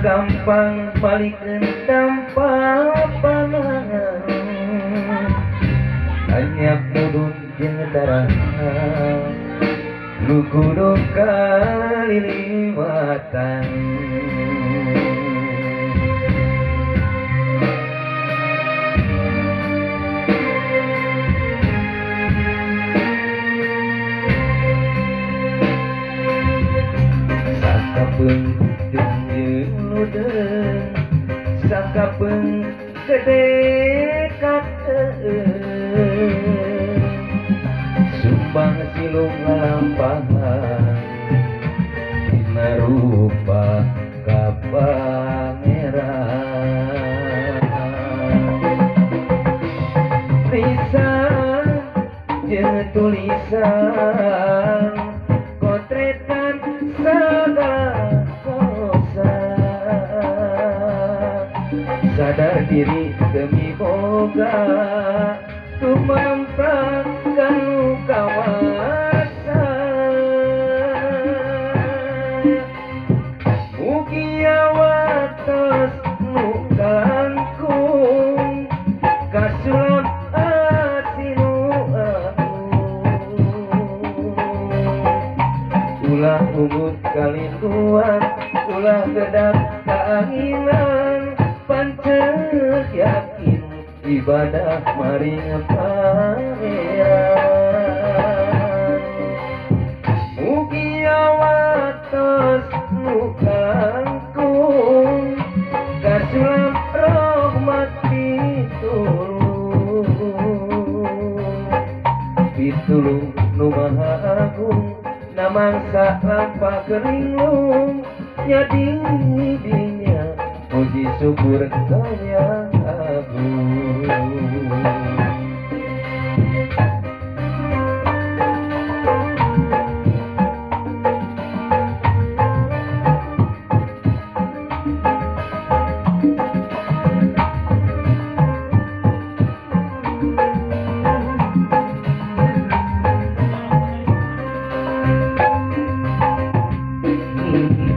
gampang balikeun dampak panangan hanya mudun jeung darah nu kudu kaliliwatan sakapeung sakapeung gede kakeun sumbang silung ngalampahan dina rupa kapangeran lisan jeung tulisan kotretan segala sadar diri demi boga tumamprakan kawasan mugi awatos nu kalangkung kasulam asinu ulah umut kalinduan ulah gedak kaanginan pancet yakin ibadah maring pangeran mugi awatos nu kalangkung kasulam rahmat pitulung nu maha agung namangsa lampah keringlung nyadi dinya puji syukur kaya agung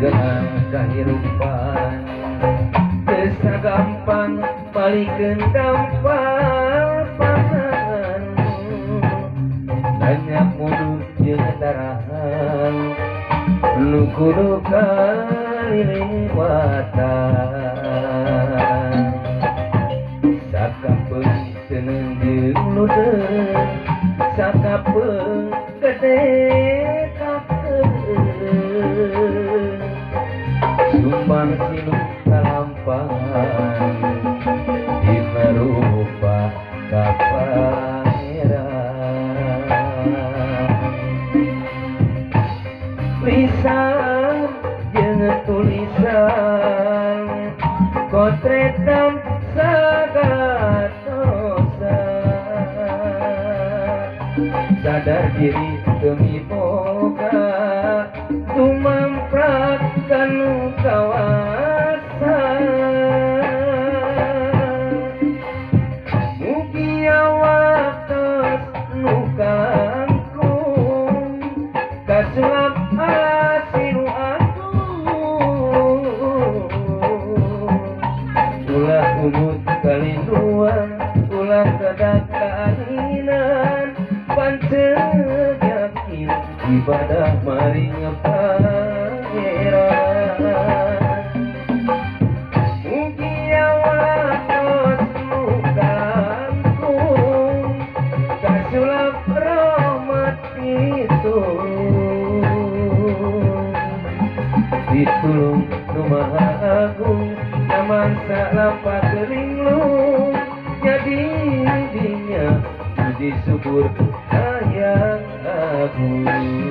genah kahirupan desa gampang balikeun dampak panangan banyak mulut jeung darahan nu kudu kaliliwatan sakapeung teungeun jeung ludeung sakapeung gede kakeun sumbang silung kalampahan dina rupa kapangeran lisan jeung tulisan kotretan sagala dosa sadar diri demi boga tumamprakan kawasan mugi awatos nu kalangkung kasulap asinu agung ulah umut kalinduan ulah kedak kaanginan pancet yakin ibadah maring pangeran mugi awatos nu kalangkung kasulap rahmat pitulung nu maha agung namangsa lampah keringlung jadi dinya puji syukur kaya agung